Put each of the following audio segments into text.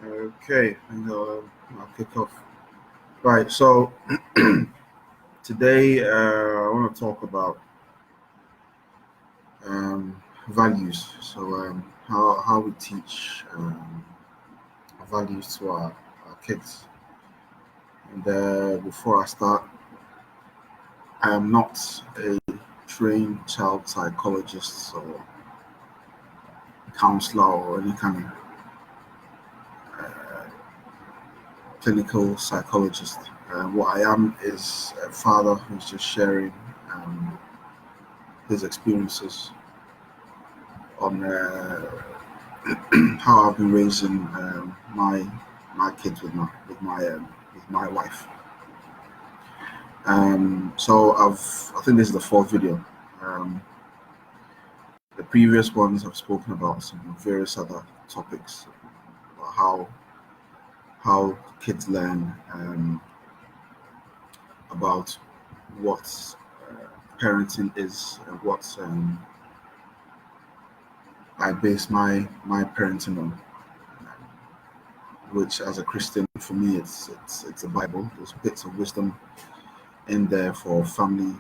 Okay, and I'll kick off. Right, so today I want to talk about values. So how we teach values to our kids. And before I start, I am not a trained child psychologist or counselor or any kind of uh, clinical psychologist. What I am is a father who's just sharing um, his experiences on how I've been raising my kids with my wife. So I think this is the fourth video. Um, the previous ones I've spoken about some various other topics about how kids learn, about what parenting is and what I base my parenting on, which as a Christian, for me, it's a Bible. There's bits of wisdom in there for family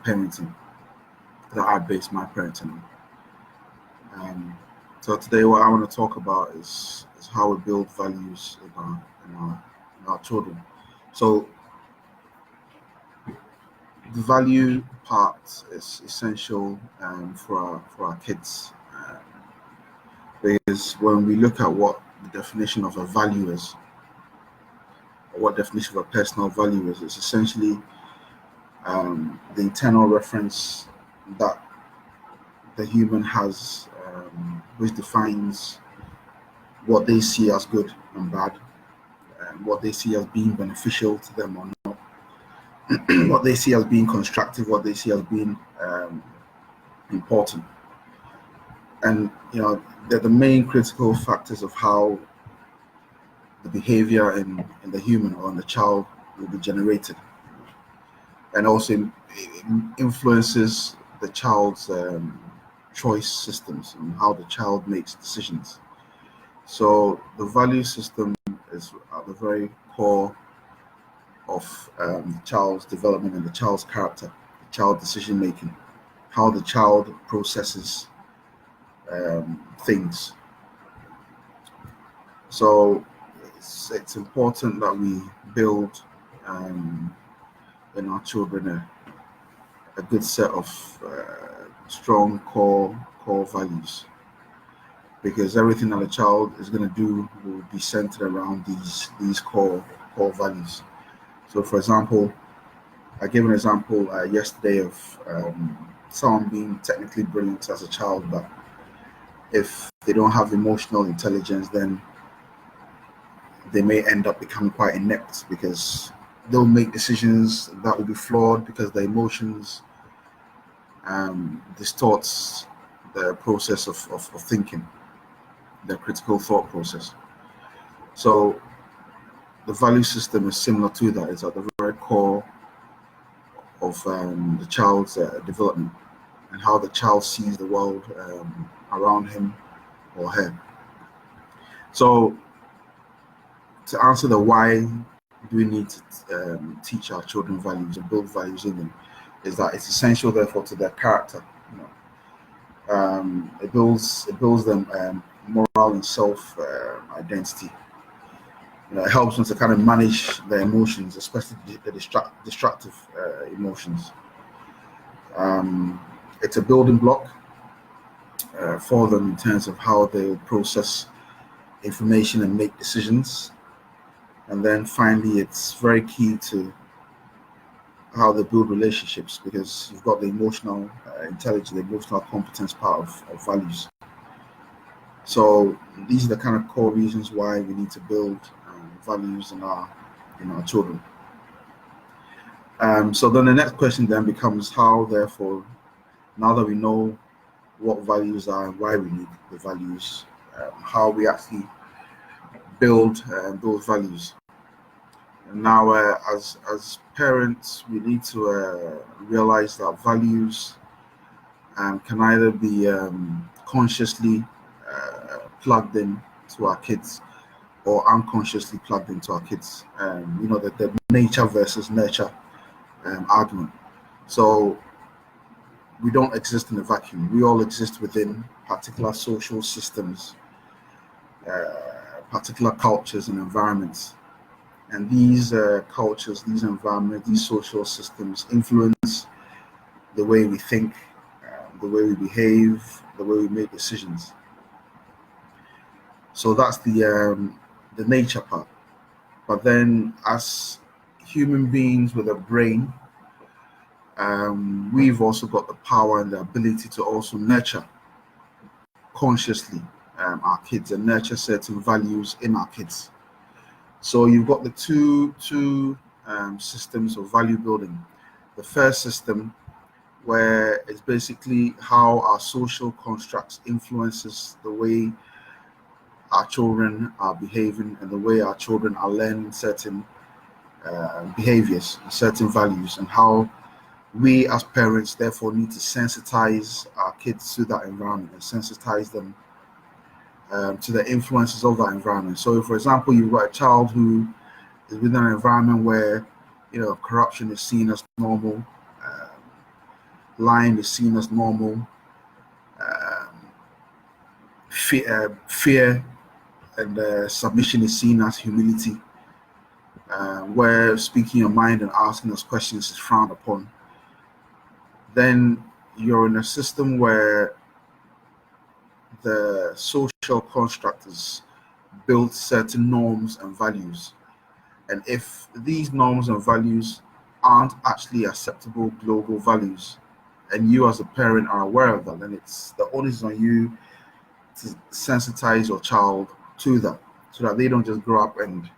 parenting that I base my parenting on. So today, what I want to talk about is how we build values in our children. So the value part is essential for our kids, because when we look at what the definition of a value is, or what definition of a personal value is, it's essentially the internal reference that the human has, which defines what they see as good and bad, what they see as being beneficial to them or not, what they see as being constructive, what they see as being important. And they're the main critical factors of how the behavior in the human or in the child will be generated, and also it influences the child's choice systems and how the child makes decisions. So the value system is at the very core of the child's development and the child's character, the child decision making, how the child processes things. So it's important that we build in our children a good set of strong core values, because everything that a child is going to do will be centered around these core values. So, for example, I gave an example yesterday of someone being technically brilliant as a child, but if they don't have emotional intelligence, then they may end up becoming quite inept, because they'll make decisions that will be flawed because the emotions distorts the process of thinking, the critical thought process. So the value system is similar to that. It's at the very core of the child's development and how the child sees the world around him or her. So to answer the why do we need to teach our children values and build values in them, is that it's essential, therefore, to their character. It builds them moral and self identity. It helps them to kind of manage their emotions, especially the destructive emotions. It's a building block for them in terms of how they process information and make decisions. And then finally, it's very key to how they build relationships, because you've got the emotional intelligence, the emotional competence part of values. So these are the kind of core reasons why we need to build values in our children. So then the next question then becomes how, therefore, now that we know what values are and why we need the values, how we actually build those values. And now, as parents, we need to realize that values can either be consciously plugged in to our kids, or unconsciously plugged into our kids. The nature versus nurture argument. So we don't exist in a vacuum. We all exist within particular social systems, particular cultures and environments. And these cultures, these environments, these social systems influence the way we think, the way we behave, the way we make decisions. So that's the nature part. But then, as human beings with a brain, we've also got the power and the ability to also nurture consciously our kids and nurture certain values in our kids. So you've got the two systems of value building. The first system, where it's basically how our social constructs influences the way our children are behaving and the way our children are learning certain behaviors, certain values, and how we as parents therefore need to sensitize our kids to that environment and sensitize them to the influences of that environment. So if, for example, you've got a child who is within an environment where corruption is seen as normal, lying is seen as normal, fear and submission is seen as humility, where speaking your mind and asking us questions is frowned upon, then you're in a system where the social construct is built certain norms and values. And if these norms and values aren't actually acceptable global values, and you as a parent are aware of that, then it's the onus is on you to sensitize your child to that, so that they don't just grow up and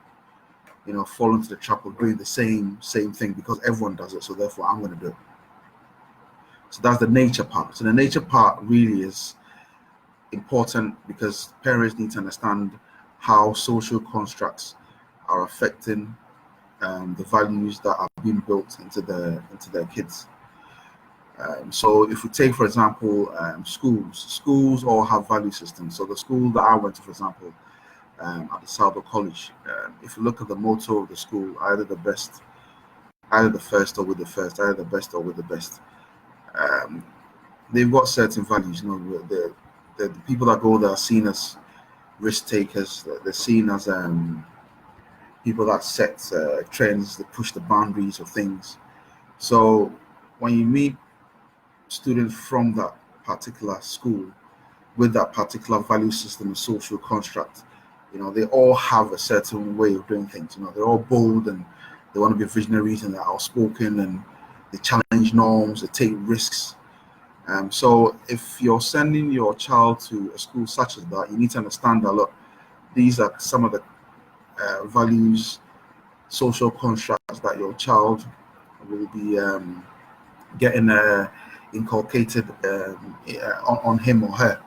fall into the trap of doing the same thing because everyone does it, so therefore I'm going to do it. So that's the nature part. So the nature part really is important because parents need to understand how social constructs are affecting the values that are being built into their kids. So if we take, for example, schools all have value systems. So the school that I went to, for example, at the Salvo College, if you look at the motto of the school, either the best, either the first or with the first, either the best or with the best, they've got certain values. The people that go there are seen as risk takers. They're seen as people that set trends, that push the boundaries of things. So when you meet students from that particular school with that particular value system and social construct, they all have a certain way of doing things. They're all bold and they want to be visionaries and they're outspoken and they challenge norms, they take risks. So if you're sending your child to a school such as that, you need to understand that, look, these are some of the values, social constructs that your child will be getting inculcated on him or her.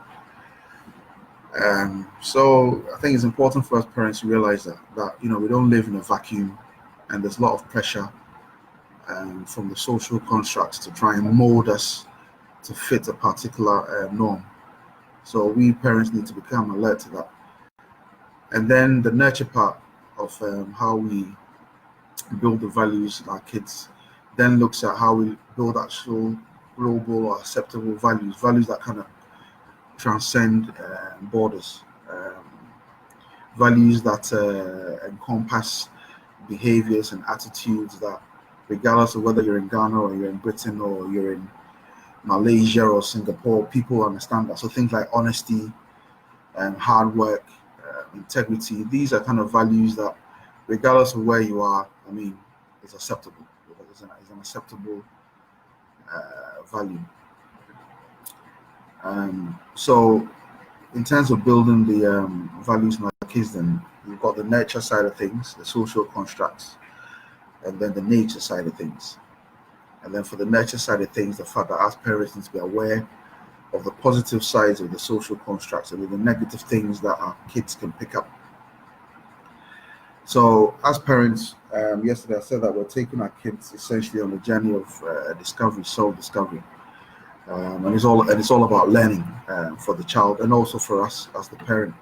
So I think it's important for us parents to realize that we don't live in a vacuum, and there's a lot of pressure from the social constructs to try and mold us to fit a particular norm. So we parents need to become alert to that. And then the nurture part of how we build the values in our kids then looks at how we build actual global or acceptable values that kind of transcend borders, values that encompass behaviors and attitudes that, regardless of whether you're in Ghana or you're in Britain or you're in Malaysia or Singapore, people understand that. So things like honesty and hard work, integrity, these are kind of values that, regardless of where you are, it's acceptable. It's an acceptable value. So in terms of building the values in our kids, then you've got the nurture side of things, the social constructs, and then the nature side of things. And then for the nurture side of things, the fact that as parents need to be aware of the positive sides of the social constructs and the negative things that our kids can pick up. So as parents, yesterday I said that we're taking our kids essentially on a journey of discovery, self-discovery. And it's all about learning for the child and also for us as the parent.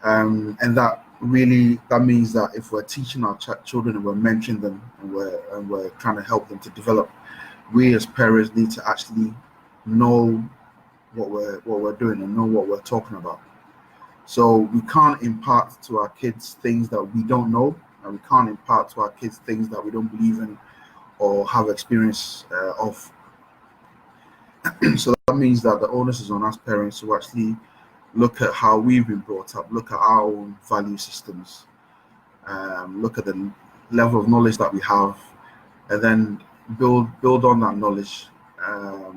And that means that if we're teaching our children and we're mentoring them and we're trying to help them to develop, we as parents need to actually know what we're doing and know what we're talking about. So we can't impart to our kids things that we don't know, and we can't impart to our kids things that we don't believe in or have experience of. So that means that the onus is on us parents to actually look at how we've been brought up, look at our own value systems, look at the level of knowledge that we have, and then build on that knowledge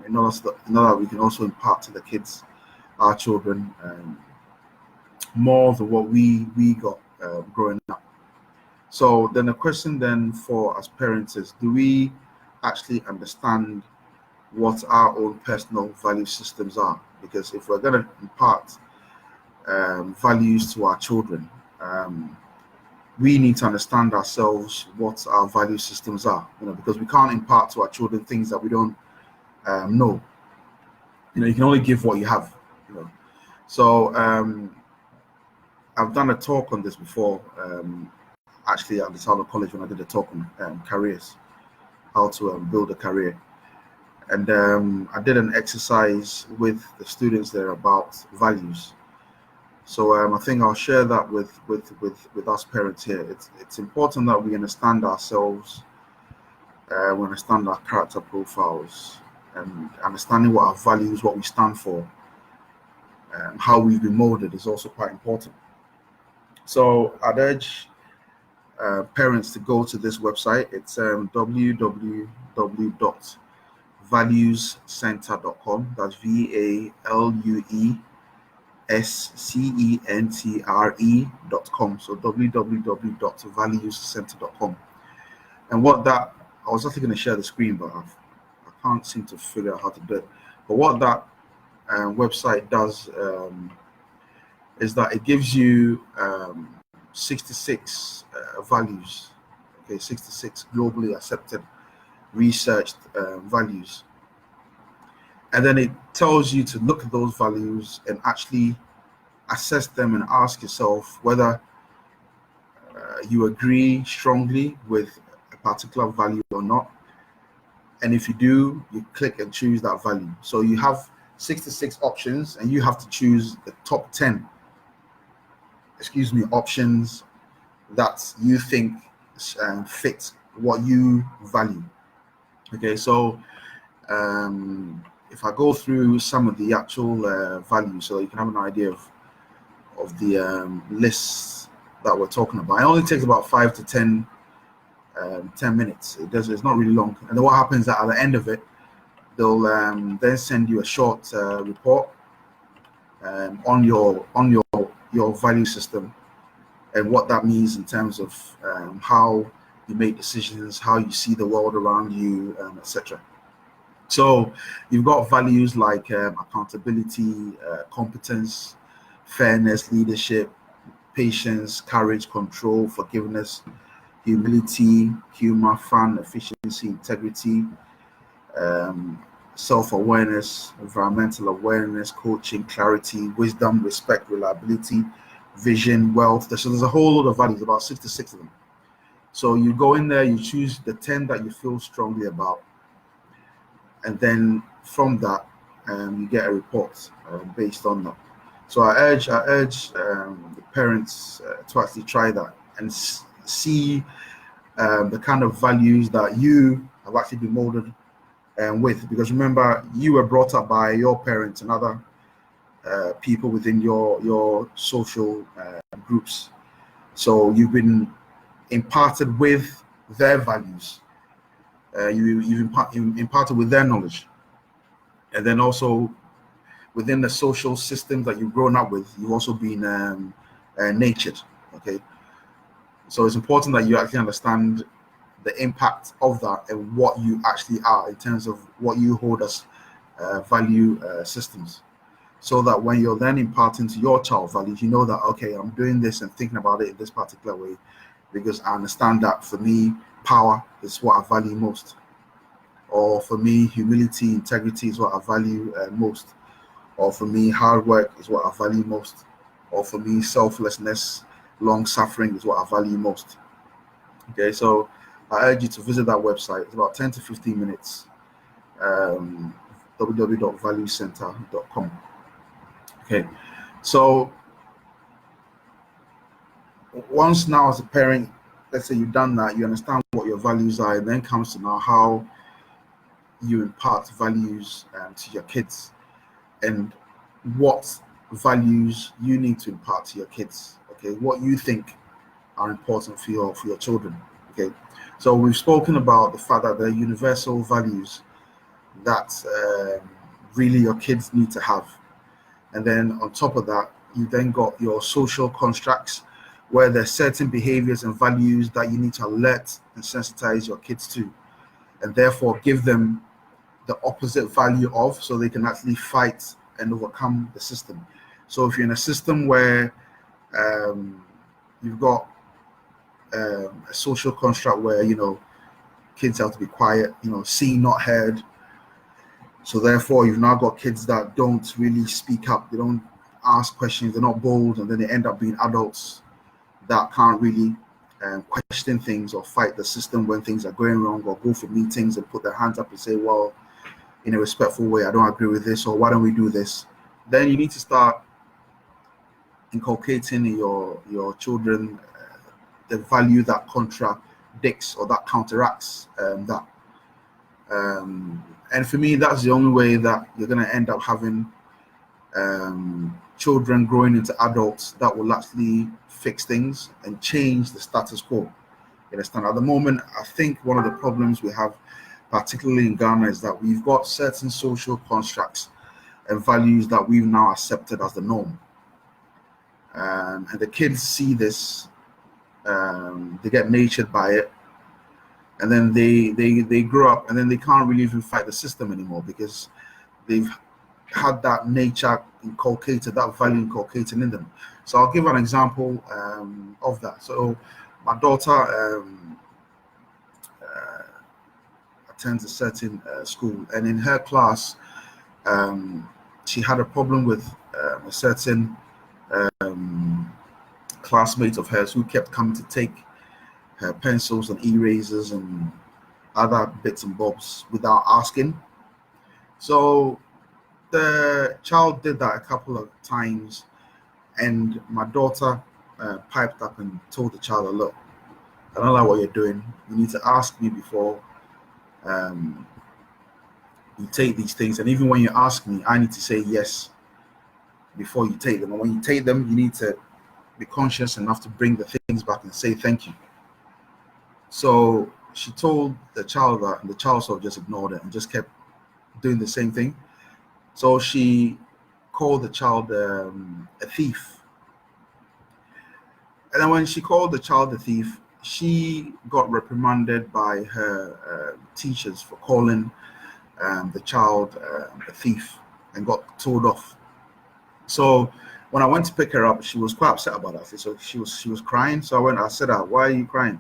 in order that we can also impart to the kids, our children, more than what we got growing up. So then the question then for us parents is, do we actually understand what our own personal value systems are? Because if we're going to impart values to our children, we need to understand ourselves what our value systems are, because we can't impart to our children things that we don't know. You can only give what you have. So I've done a talk on this before, actually at the Untitled College, when I did a talk on careers, how to build a career. And I did an exercise with the students there about values. So I think I'll share that with us parents here. It's important that we understand ourselves, we understand our character profiles, and understanding what our values, what we stand for, how we've been molded is also quite important. So I'd urge parents to go to this website. It's www.valuescenter.com. That's VALUESCENTRE.com. So www.valuescenter.com. And what that, I was actually going to share the screen, but I can't seem to figure out how to do it. But what that website does is that it gives you 66 values, 66 globally accepted, researched values. And then it tells you to look at those values and actually assess them and ask yourself whether you agree strongly with a particular value or not. And if you do, you click and choose that value. So you have 66 options, and you have to choose the top 10 options that you think fit what you value. Okay, so if I go through some of the actual values, so you can have an idea of the lists that we're talking about. It only takes about 5 to 10 minutes. It's not really long. And then what happens at the end of it, they'll then send you a short report on your value system and what that means in terms of how you make decisions, how you see the world around you, etc. So you've got values like accountability, competence, fairness, leadership, patience, courage, control, forgiveness, humility, humor, fun, efficiency, integrity, self-awareness, environmental awareness, coaching, clarity, wisdom, respect, reliability, vision, wealth. So there's a whole lot of values, about 66 of them. So you go in there, you choose the 10 that you feel strongly about, and then from that you get a report based on that. So I urge the parents to actually try that and see the kind of values that you have actually been molded with, because remember, you were brought up by your parents and other people within your social groups. So you've been imparted with their values. You've imparted with their knowledge, and then also within the social systems that you've grown up with, you've also been nurtured. Okay, so it's important that you actually understand the impact of that and what you actually are in terms of what you hold as value systems, so that when you're then imparting to your child values, you know that, okay, I'm doing this and thinking about it in this particular way because I understand that for me, power is what I value most, or for me, humility, integrity is what I value most, or for me, hard work is what I value most, or for me, selflessness, long suffering is what I value most. Okay, so I urge you to visit that website. It's about 10 to 15 minutes. www.valuecenter.com. Okay, so once now as a parent, let's say you've done that, you understand what your values are, and then comes to now how you impart values to your kids, and what values you need to impart to your kids. Okay, what you think are important for your children. Okay, so we've spoken about the fact that there are universal values that really your kids need to have, and then on top of that, you then got your social constructs, where there's certain behaviors and values that you need to alert and sensitize your kids to, and therefore give them the opposite value of, so they can actually fight and overcome the system. So if you're in a system where you've got a social construct where kids have to be quiet, seen not heard, so therefore you've now got kids that don't really speak up, they don't ask questions, they're not bold, and then they end up being adults that can't really question things or fight the system when things are going wrong, or go for meetings and put their hands up and say, well, in a respectful way, I don't agree with this, or why don't we do this? Then you need to start inculcating in your children the value that contradicts or that counteracts that. And for me, that's the only way that you're going to end up having children growing into adults that will actually fix things and change the status quo. You understand? At the moment, I think one of the problems we have, particularly in Ghana, is that we've got certain social constructs and values that we've now accepted as the norm. And the kids see this, they get natured by it, and then they grow up, and then they can't really even fight the system anymore, because they've had that nature inculcated, that value inculcated in them. So I'll give an example of that. So my daughter attends a certain school, and in her class, she had a problem with a certain classmate of hers who kept coming to take her pencils and erasers and other bits and bobs without asking. So the child did that a couple of times, and my daughter piped up and told the child, look, I don't like what you're doing. You need to ask me before you take these things, and even when you ask me, I need to say yes before you take them. And when you take them, you need to be conscious enough to bring the things back and say thank you. So she told the child that, and the child sort of just ignored it and just kept doing the same thing. So she called the child a thief. And then when she called the child a thief, she got reprimanded by her teachers for calling the child a thief, and got told off. So when I went to pick her up, she was quite upset about that. So she was crying. So I said, why are you crying?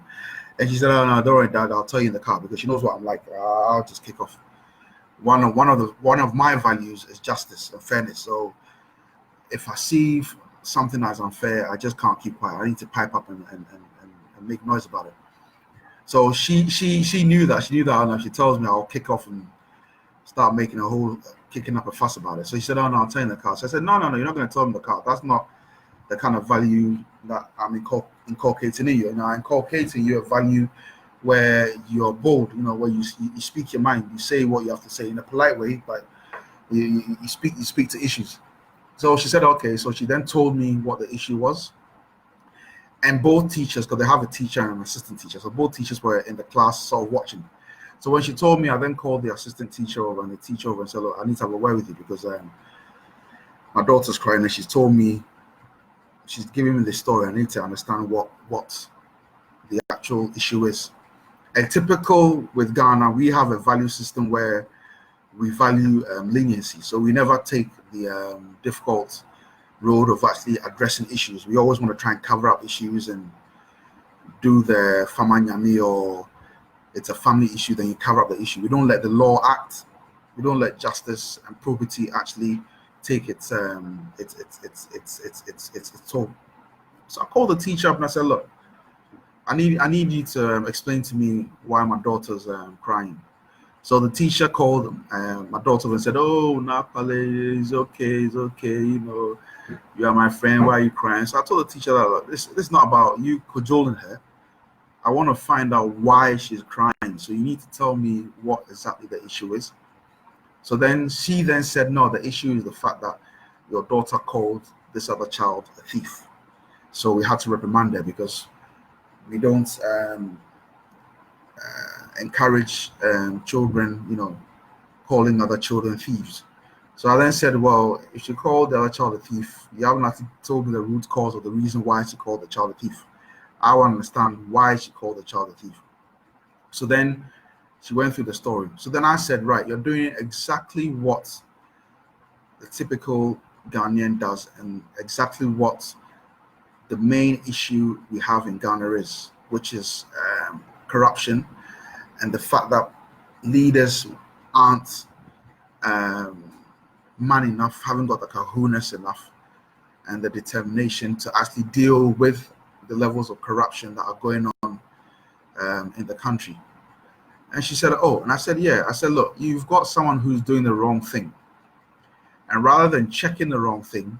And she said, oh no, don't worry, Dad, I'll tell you in the car, because she knows what I'm like. I'll just kick off. One of my values is justice and fairness. So if I see something that's unfair, I just can't keep quiet. I need to pipe up and make noise about it. So she knew that. She knew that, and if she tells me, I'll kick off and start making a whole kicking up a fuss about it. So she said, oh no, I'll tell you in the car. So I said, no, you're not going to tell me in the car. That's not the kind of value that I'm inculcating in you. I'm inculcating you a value where you're bold, where you speak your mind, you say what you have to say in a polite way, but you speak to issues. So she said, okay. So she then told me what the issue was. And both teachers, because they have a teacher and an assistant teacher, so both teachers were in the class sort of watching. So when she told me, I then called the assistant teacher over and the teacher over and said, look, I need to have a word with you, because my daughter's crying, and she's told me, she's giving me the story. I need to understand what the actual issue is. And typical with Ghana, we have a value system where we value leniency. So we never take the difficult road of actually addressing issues. We always want to try and cover up issues and do the famanyami, or it's a family issue, then you cover up the issue. We don't let the law act. We don't let justice and probity actually take its toll. So I called the teacher up and I said, look, I need you to explain to me why my daughter's crying. So the teacher called my daughter and said, "Oh, Napale, it's okay, you know, you are my friend. Why are you crying?" So I told the teacher that, look, this is not about you cajoling her. I want to find out why she's crying. So you need to tell me what exactly the issue is. So then she then said, no, the issue is the fact that your daughter called this other child a thief. So we had to reprimand her because we don't encourage children, you know, calling other children thieves. So I then said, well, if she called the other child a thief, you haven't actually told me the root cause or the reason why she called the child a thief. I want to understand why she called the child a thief. So then she went through the story. So then I said, right, you're doing exactly what the typical Ghanaian does and exactly what the main issue we have in Ghana is, which is corruption and the fact that leaders aren't man enough, haven't got the kahunas enough and the determination to actually deal with the levels of corruption that are going on in the country. And she said, oh, and I said, yeah. I said, look, you've got someone who's doing the wrong thing. And rather than checking the wrong thing,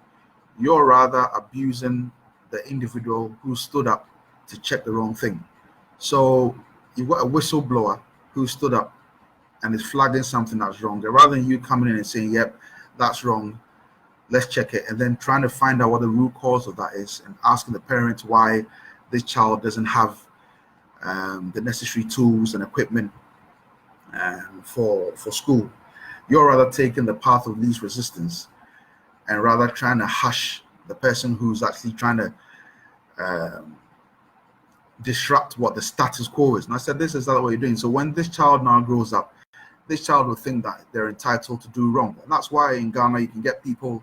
you're rather abusing the individual who stood up to check the wrong thing. So you've got a whistleblower who stood up and is flagging something that's wrong. Rather than you coming in and saying, yep, that's wrong, let's check it, and then trying to find out what the root cause of that is and asking the parents why this child doesn't have the necessary tools and equipment for school. You're rather taking the path of least resistance and rather trying to hush the person who's actually trying to disrupt what the status quo is. And I said, this is not what you're doing. So when this child now grows up, this child will think that they're entitled to do wrong. And that's why in Ghana you can get people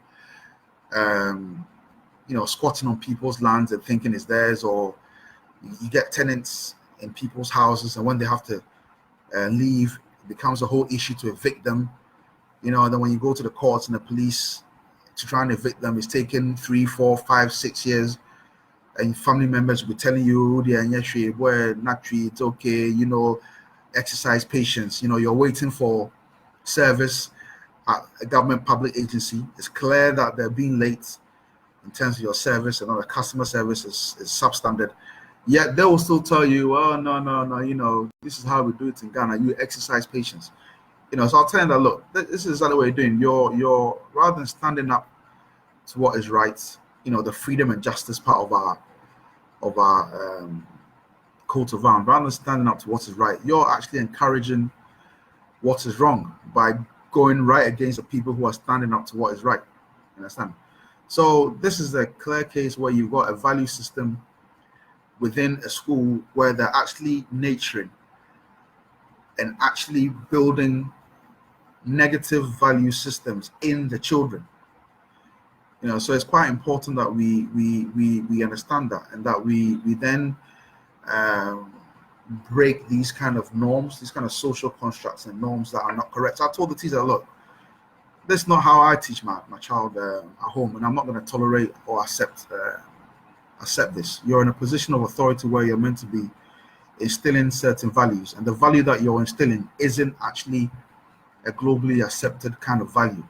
squatting on people's lands and thinking it's theirs, or you get tenants in people's houses, and when they have to leave, it becomes a whole issue to evict them. And then when you go to the courts and the police to try and evict them, it's taken 3, 4, 5, 6 years, and family members will be telling you, it's okay, exercise patience. You're waiting for service at a government public agency. It's clear that they're being late in terms of your service and all the customer service is substandard. Yet they will still tell you, oh, no, this is how we do it in Ghana. You exercise patience. So I'll tell you that, look, this is exactly what you're doing. You're rather than standing up to what is right, the freedom and justice part of our coat of arms, rather than standing up to what is right, you're actually encouraging what is wrong by going right against the people who are standing up to what is right. You understand? So this is a clear case where you've got a value system within a school where they're actually nurturing and actually building negative value systems in the children. So it's quite important that we understand that, and that we then break these kind of norms, these kind of social constructs and norms that are not correct. I told the teacher, look, that's not how I teach my child at home, and I'm not going to tolerate or accept this. You're in a position of authority where you're meant to be instilling certain values, and the value that you're instilling isn't actually a globally accepted kind of value.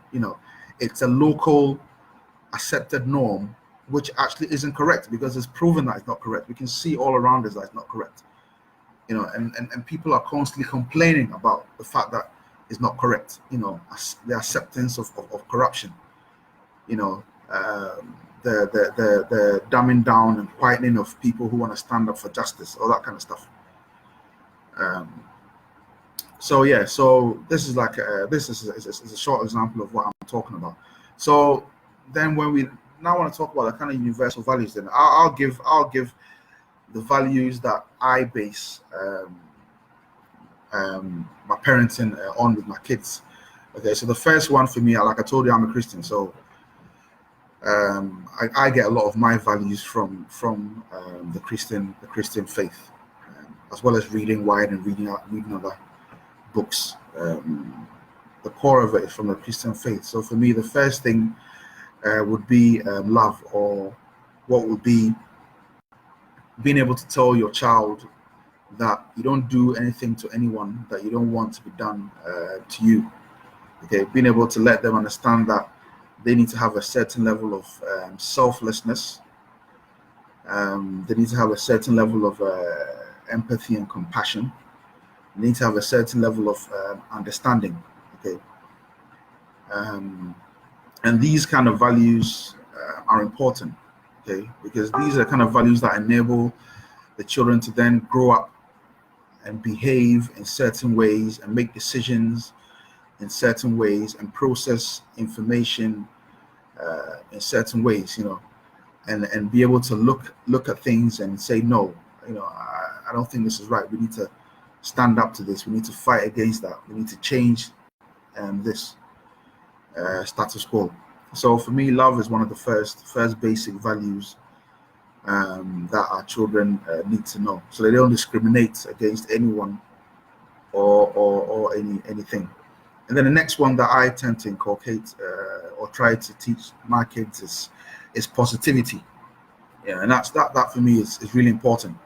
It's a local accepted norm, which actually isn't correct because it's proven that it's not correct. We can see all around us that it's not correct. And people are constantly complaining about the fact that it's not correct. The acceptance of corruption. The dumbing down and quietening of people who want to stand up for justice, all that kind of stuff. So this is like this is a short example of what I'm talking about. So then when we now want to talk about the kind of universal values, then I'll give the values that I base my parenting on with my kids. Okay, so the first one for me, like I told you, I'm a Christian, so I get a lot of my values from the Christian faith, as well as reading wide and reading other books. the core of it is from the Christian faith. So for me, the first thing would be love, or what would be being able to tell your child that you don't do anything to anyone that you don't want to be done to you. Okay, being able to let them understand that they need to have a certain level of selflessness. They need to have a certain level of empathy and compassion. They need to have a certain level of understanding. Okay, and these kind of values are important. Okay, because these are kind of values that enable the children to then grow up and behave in certain ways and make decisions in certain ways and process information in certain ways, and be able to look at things and say no, I don't think this is right. We need to stand up to this. We need to fight against that. We need to change this status quo. So for me, love is one of the first basic values that our children need to know, so they don't discriminate against anyone or anything. And then the next one that I tend to inculcate or try to teach my kids is positivity. Yeah, and that for me is really important,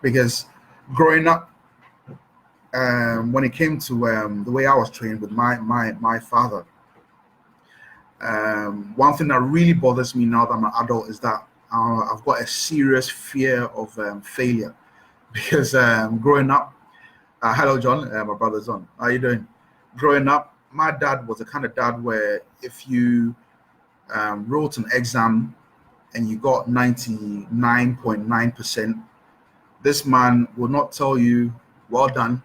because growing up, when it came to the way I was trained with my father, one thing that really bothers me now that I'm an adult is that I've got a serious fear of failure, because growing up, hello John, my brother's on. How are you doing? Growing up, my dad was the kind of dad where if you wrote an exam and you got 99.9%, this man will not tell you, well done,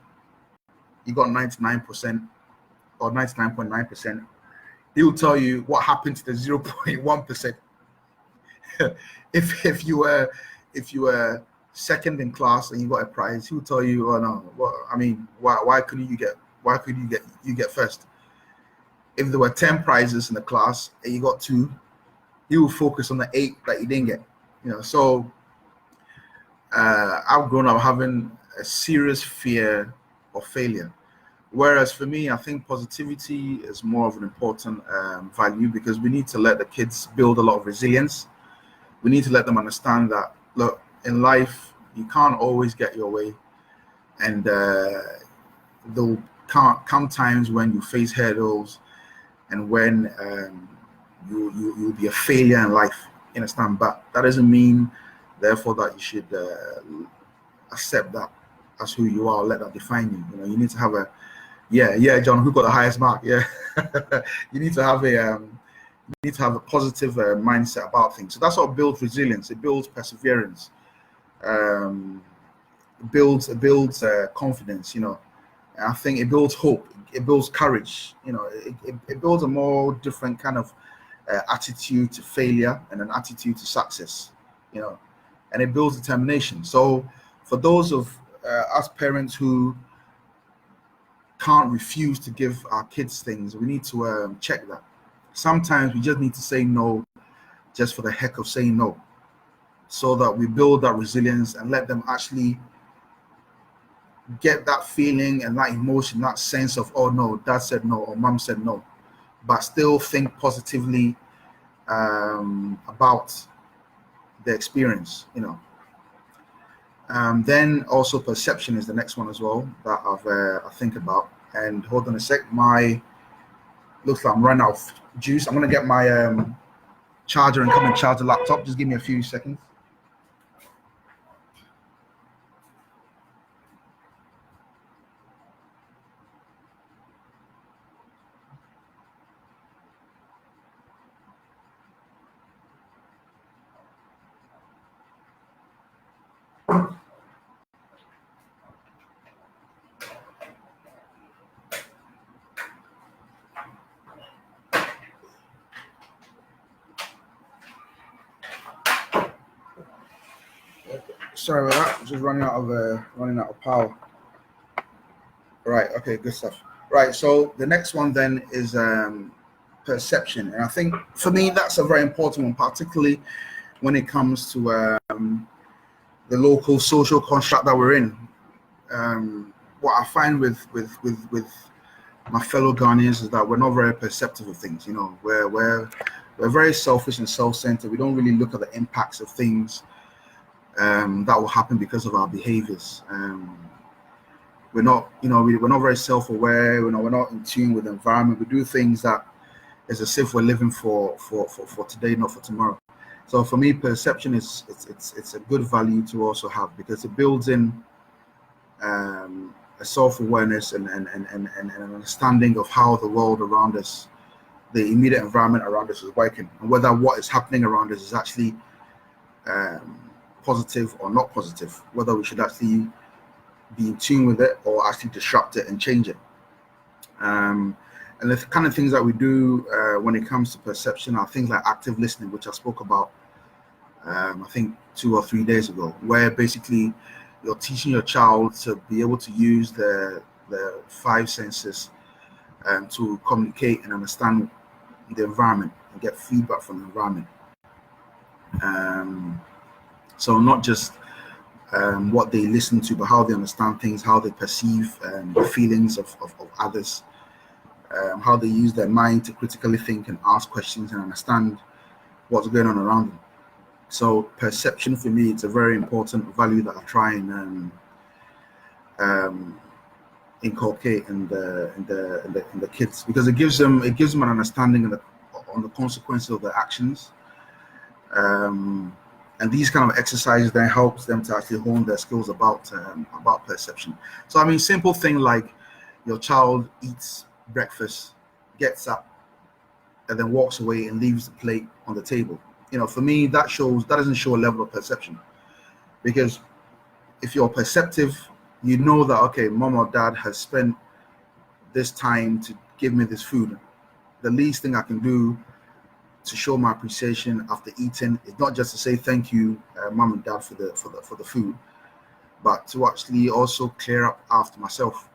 you got 99% or 99.9%. He will tell you what happened to the 0.1%. if you were second in class and you got a prize, he will tell you, oh no, why couldn't you get first? If there were 10 prizes in the class and you got 2, he will focus on the 8 that you didn't get. So I've grown up having a serious fear of failure. Whereas for me, I think positivity is more of an important value, because we need to let the kids build a lot of resilience. We need to let them understand that, look, in life, you can't always get your way. And there'll come times when you face hurdles and when you'll be a failure in life, you understand? But that doesn't mean, therefore, that you should accept that as who you are, let that define you. You need to have a, John, who got the highest mark? Yeah. You need to have a positive mindset about things. So that's what builds resilience. It builds perseverance. It builds confidence. And I think it builds hope. It builds courage. It builds a more different kind of attitude to failure and an attitude to success. And it builds determination. So for those of us parents who can't refuse to give our kids things, we need to check that. Sometimes we just need to say no just for the heck of saying no, so that we build that resilience and let them actually get that feeling and that emotion, that sense of, oh no, dad said no or mom said no, but still think positively about the experience. Then also perception is the next one as well that I think about. And hold on a sec, looks like I'm running out of juice. I'm gonna get my charger and come and charge the laptop. Just give me a few seconds. Sorry about that. I'm just running out of power. Right. Okay. Good stuff. Right. So the next one then is perception, and I think for me that's a very important one, particularly when it comes to the local social construct that we're in. What I find with my fellow Ghanaians is that we're not very perceptive of things. You know, we're very selfish and self-centered. We don't really look at the impacts of things that will happen because of our behaviors. We're not, we're not very self-aware. We're not in tune with the environment. We do things that is as if we're living for today, not for tomorrow. So for me, perception it's a good value to also have, because it builds in a self-awareness and an understanding of how the world around us, the immediate environment around us, is working, and whether what is happening around us is actually positive or not positive, whether we should actually be in tune with it or actually disrupt it and change it. And the kind of things that we do when it comes to perception are things like active listening, which I spoke about I think 2 or 3 days ago, where basically you're teaching your child to be able to use the 5 senses to communicate and understand the environment and get feedback from the environment. So not just what they listen to, but how they understand things, how they perceive the feelings of others, how they use their mind to critically think and ask questions and understand what's going on around them. So perception for me, it's a very important value that I try and inculcate in the kids, because it gives them an understanding on the consequences of their actions. And these kind of exercises then helps them to actually hone their skills about perception. So I mean, simple thing like your child eats breakfast, gets up, and then walks away and leaves the plate on the table. For me, that doesn't show a level of perception, because if you're perceptive, you know that, okay, mom or dad has spent this time to give me this food. The least thing I can do to show my appreciation after eating is not just to say thank you, mom and dad, for the food, but to actually also clear up after myself.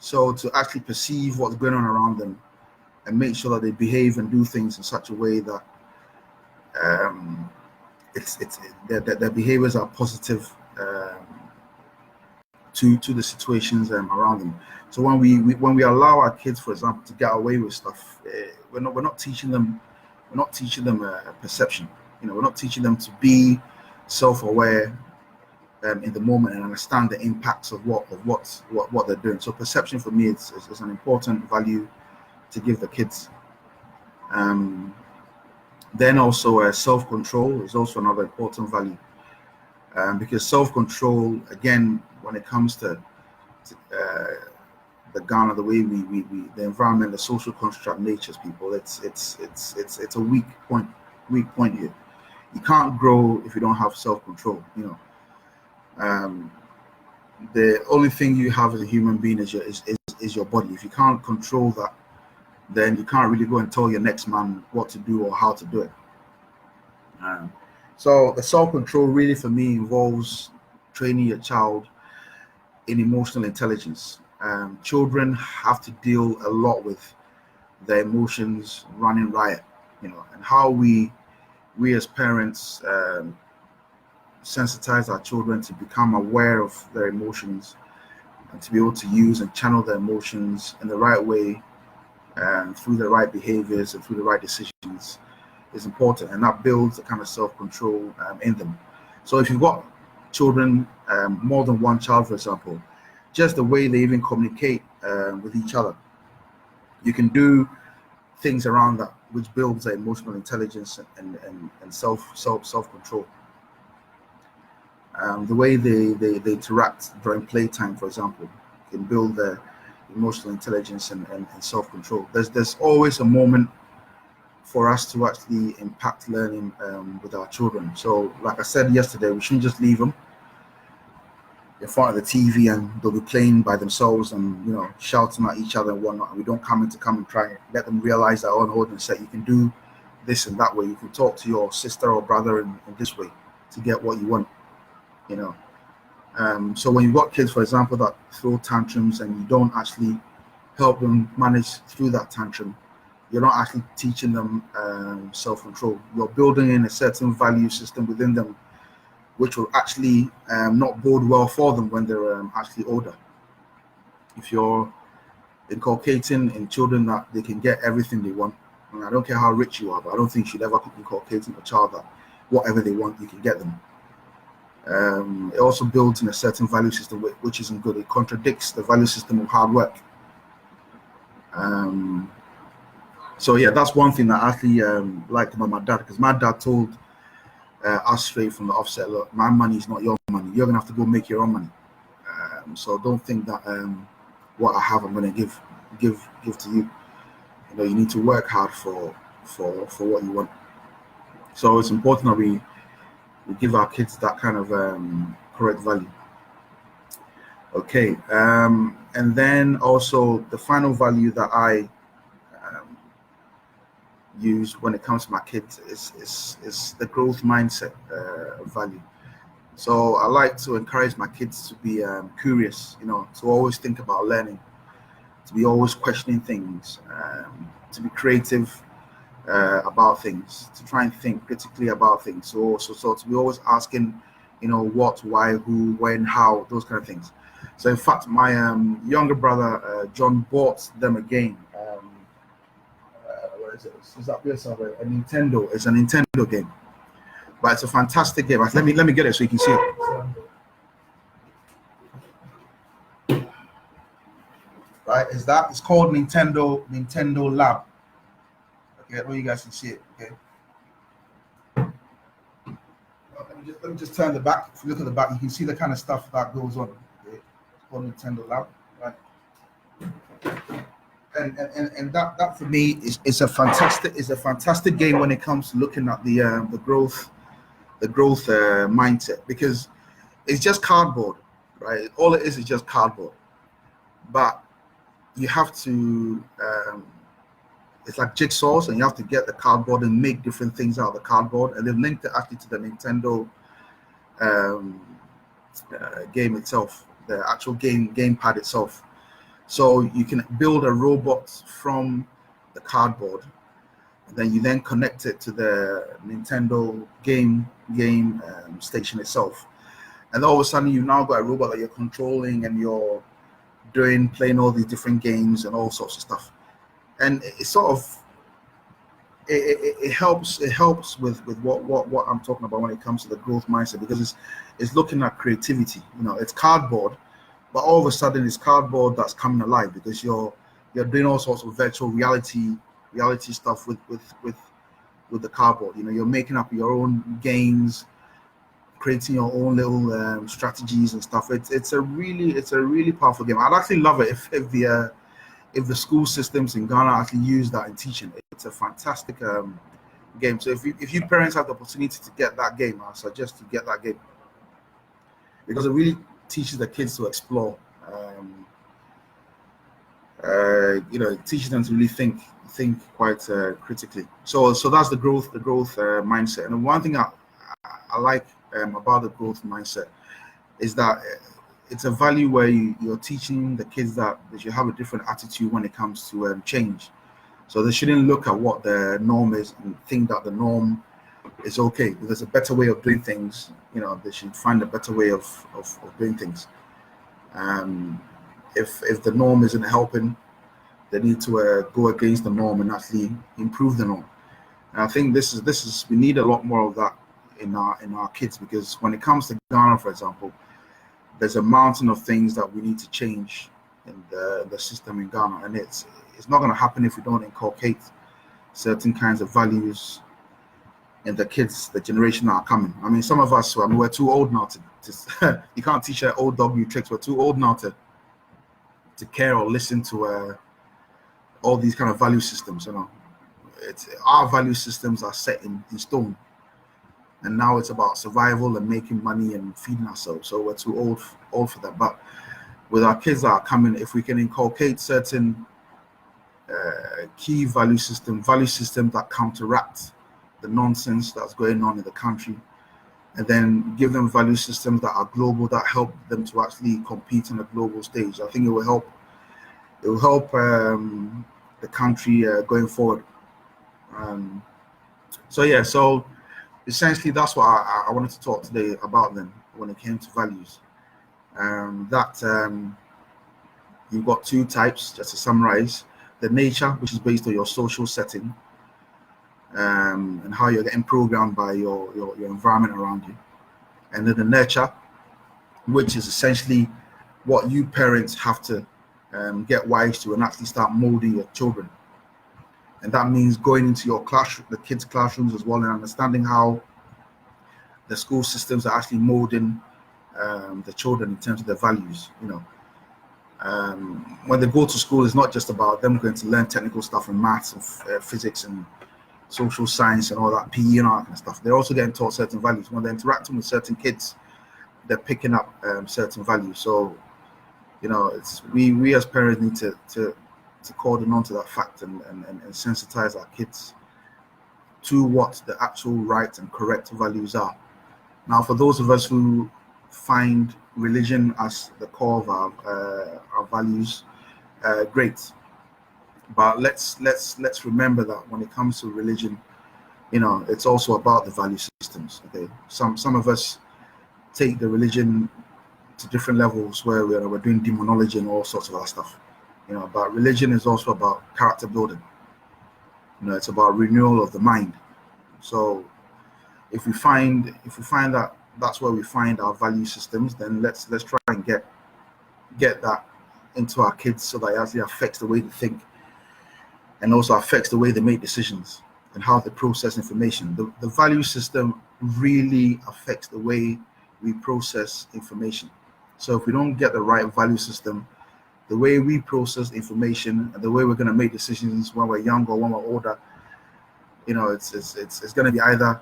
So to actually perceive what's going on around them and make sure that they behave and do things in such a way that their behaviors are positive to the situations around them. So when we allow our kids, for example, to get away with stuff, we're not teaching them perception. We're not teaching them to be self-aware in the moment and understand the impacts of what they're doing. So perception for me is an important value to give the kids. Then also self-control is also another important value, because self-control, again, when it comes to the Ghana, the way we the environment, the social construct natures people, it's a weak point here. You can't grow if you don't have self-control. The only thing you have as a human being is your body. If you can't control that, then you can't really go and tell your next man what to do or how to do it. So the self-control really for me involves training your child in emotional intelligence. Children have to deal a lot with their emotions running riot, and how we as parents sensitize our children to become aware of their emotions and to be able to use and channel their emotions in the right way, through the right behaviors and through the right decisions, is important, and that builds a kind of self-control in them. So if you've got children, more than one child, for example, just the way they even communicate with each other, you can do things around that which builds their emotional intelligence and self-control. The way they interact during playtime, for example, can build their emotional intelligence and self-control. There's always a moment for us to actually impact learning with our children. So like I said yesterday, we shouldn't just leave them in front of the TV and they'll be playing by themselves and shouting at each other and whatnot. And we don't come and try and let them realize that, hold on, you can do this and that way. You can talk to your sister or brother in this way to get what you want. So when you've got kids, for example, that throw tantrums and you don't actually help them manage through that tantrum, you're not actually teaching them self-control. You're building in a certain value system within them, which will actually not bode well for them when they're actually older. If you're inculcating in children that they can get everything they want. And I don't care how rich you are, but I don't think you should ever inculcate in a child that whatever they want, you can get them. It also builds in a certain value system, which isn't good. It contradicts the value system of hard work. So yeah, that's one thing that I actually liked about my dad, because my dad told us straight from the offset, look, my money is not your money. You're gonna have to go make your own money. So don't think that what I have, I'm gonna give to you. You know, you need to work hard for what you want. So it's important that we give our kids that kind of correct value. Okay, and then also the final value that I use when it comes to my kids is the growth mindset value. So I like to encourage my kids to be curious, you know, to always think about learning, to be always questioning things, to be creative about things, to try and think critically about things. So to be always asking, you know, what, why, who, when, how, those kind of things. So in fact, my younger brother John bought them a game. What is it? Is that a Nintendo? It's a Nintendo game, but it's a fantastic game. Let me get it so you can see it. Right? It's called Nintendo Lab. Okay, well you guys can see it. Okay. Let me just turn the back. If you look at the back, you can see the kind of stuff that goes on. Okay. It's called Nintendo Lab, right? And that for me is a fantastic game when it comes to looking at the growth mindset, because it's just cardboard, right? All it is just cardboard, but you have to it's like jigsaws, and you have to get the cardboard and make different things out of the cardboard, and then link it actually to the Nintendo game itself, the actual gamepad itself. So you can build a robot from the cardboard, and then you then connect it to the Nintendo game station itself, and all of a sudden you've now got a robot that you're controlling, and you're playing all these different games and all sorts of stuff. And it sort of it helps with what I'm talking about when it comes to the growth mindset, because it's looking at creativity. You know, it's cardboard, but all of a sudden it's cardboard that's coming alive, because you're doing all sorts of virtual reality stuff with the cardboard. You know, you're making up your own games, creating your own little strategies and stuff. It's a really powerful game. I'd actually love it if the school systems in Ghana actually use that in teaching. It's a fantastic game. So if you parents have the opportunity to get that game, I suggest you get that game, because it really teaches the kids to explore. You know, it teaches them to really think quite critically. So that's the growth mindset. And one thing I like about the growth mindset is that it's a value where you're teaching the kids that they should have a different attitude when it comes to change. So they shouldn't look at what the norm is and think that the norm is okay. If there's a better way of doing things, you know, they should find a better way of doing things. If the norm isn't helping, they need to go against the norm and actually improve the norm. And I think this is we need a lot more of that in our kids, because when it comes to Ghana, for example, there's a mountain of things that we need to change in the system in Ghana, and it's not going to happen if we don't inculcate certain kinds of values in the kids, the generation that are coming. I mean, some of us, we're too old now to you can't teach an old dog new tricks. We're too old now to care or listen to all these kind of value systems. You know, our value systems are set in stone. And now it's about survival and making money and feeding ourselves. So we're too old for that. But with our kids that are coming, if we can inculcate certain key value systems that counteract the nonsense that's going on in the country, and then give them value systems that are global, that help them to actually compete on a global stage, I think it will help. It will help the country going forward. So essentially, that's what I wanted to talk today about then when it came to values. You've got two types, just to summarize: the nature, which is based on your social setting, and how you're getting programmed by your environment around you, and then the nurture, which is essentially what you parents have to get wise to and actually start molding your children. And that means going into your classroom, the kids' classrooms as well, and understanding how the school systems are actually molding the children in terms of their values. When they go to school, it's not just about them going to learn technical stuff and maths and physics and social science and all that, PE and all that kind of stuff. They're also getting taught certain values. When they're interacting with certain kids, they're picking up certain values. So, it's we as parents need to cordon on to that fact and sensitize our kids to what the actual right and correct values are. Now, for those of us who find religion as the core of our values, great. But let's remember that when it comes to religion, it's also about the value systems. Okay, some of us take the religion to different levels where we're doing demonology and all sorts of other stuff. But religion is also about character building. It's about renewal of the mind. So if we find that that's where we find our value systems, then let's try and get that into our kids so that it actually affects the way they think and also affects the way they make decisions and how they process information. The value system really affects the way we process information. So if we don't get the right value system, the way we process information and the way we're going to make decisions when we're young or when we're older, it's going to be either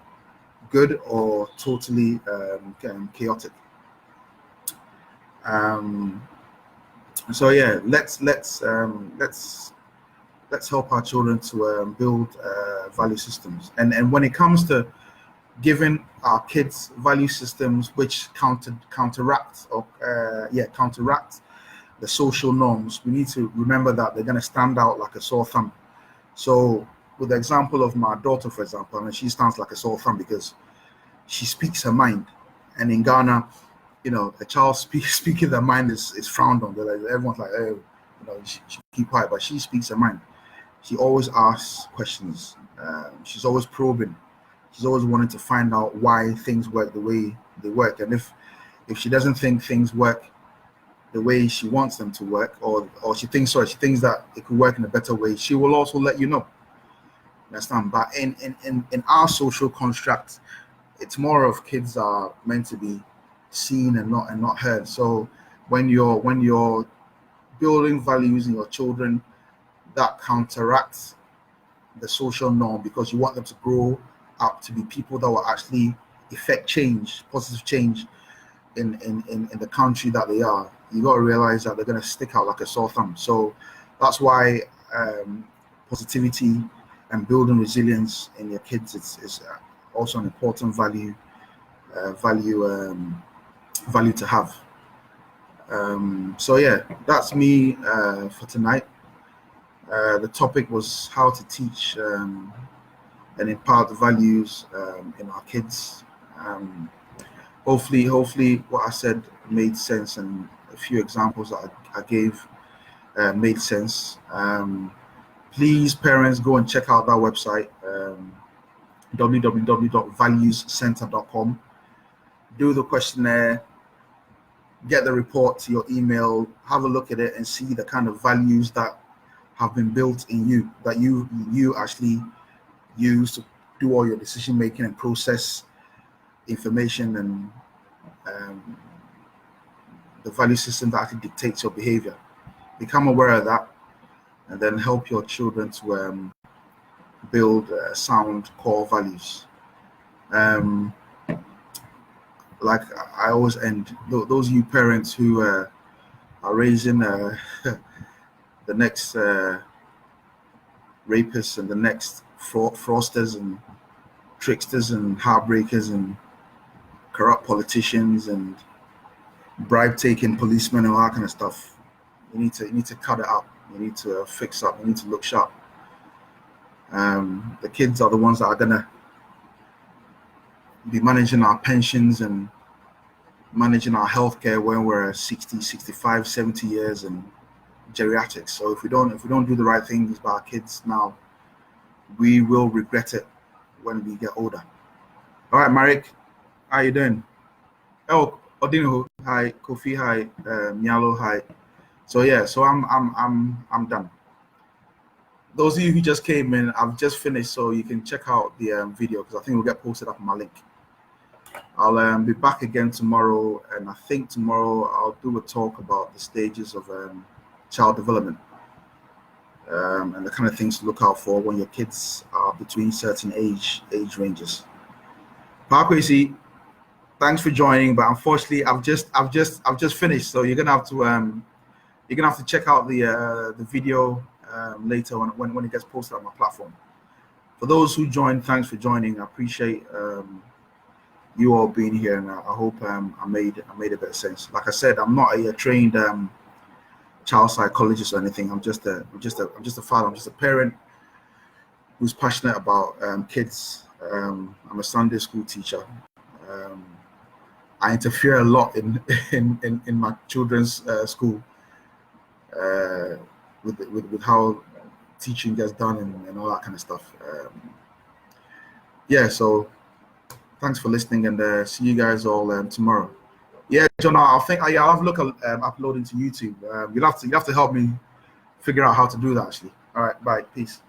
good or totally chaotic. So yeah, let's help our children to build value systems. And when it comes to giving our kids value systems which counteract the social norms, we need to remember that they're going to stand out like a sore thumb. So with the example of my daughter, for example, she stands like a sore thumb because she speaks her mind. And in Ghana, a child speaking their mind is frowned on. Everyone's like, oh, she keep quiet, but she speaks her mind. She always asks questions. She's always probing. She's always wanting to find out why things work the way they work. And if she doesn't think things work the way she wants them to work, or she thinks that it could work in a better way, she will also let you know. Understand? But in our social construct, it's more of kids are meant to be seen and not heard. So when you're building values in your children that counteracts the social norm because you want them to grow up to be people that will actually effect change, positive change in the country that they are, you got to realize that they're going to stick out like a sore thumb. So that's why positivity and building resilience in your kids is also an important value to have. So yeah, that's me for tonight. The topic was how to teach and impart the values in our kids. Hopefully what I said made sense, and a few examples that I gave made sense. Please, parents, go and check out that website, www.valuescenter.com. Do the questionnaire, get the report to your email, have a look at it and see the kind of values that have been built in you, that you actually use to do all your decision making and process information, and the value system that actually dictates your behavior. Become aware of that, and then help your children to build sound core values. Like I always end, those of you parents who are raising the next rapists and the next fraudsters and tricksters and heartbreakers and corrupt politicians and bribe-taking policemen and all that kind of stuff, you need to cut it out. You need to fix up. You need to look sharp. The kids are the ones that are gonna be managing our pensions and managing our healthcare when we're 60, 65, 70 years, and geriatrics. So if we don't do the right things by our kids now, we will regret it when we get older. All right, Marek, how you doing? Oh, Odino, hi. Kofi, hi. Mialo, hi. So yeah, so I'm done. Those of you who just came in, I've just finished, so you can check out the video because I think it will get posted up on my link. I'll be back again tomorrow, and I think tomorrow I'll do a talk about the stages of child development and the kind of things to look out for when your kids are between certain age ranges. Parkway, thanks for joining, but unfortunately, I've just finished, so you're gonna have to check out the video later when it gets posted on my platform. For those who joined, thanks for joining. I appreciate you all being here, and I hope I made a bit of sense. Like I said, I'm not a trained child psychologist or anything. I'm just a father. I'm just a parent who's passionate about kids. I'm a Sunday school teacher. I interfere a lot in my children's school with how teaching gets done and all that kind of stuff. Yeah, so thanks for listening, and see you guys all tomorrow. Yeah, John, I'll have a look at uploading to YouTube. You'll have to help me figure out how to do that actually. All right, bye, peace.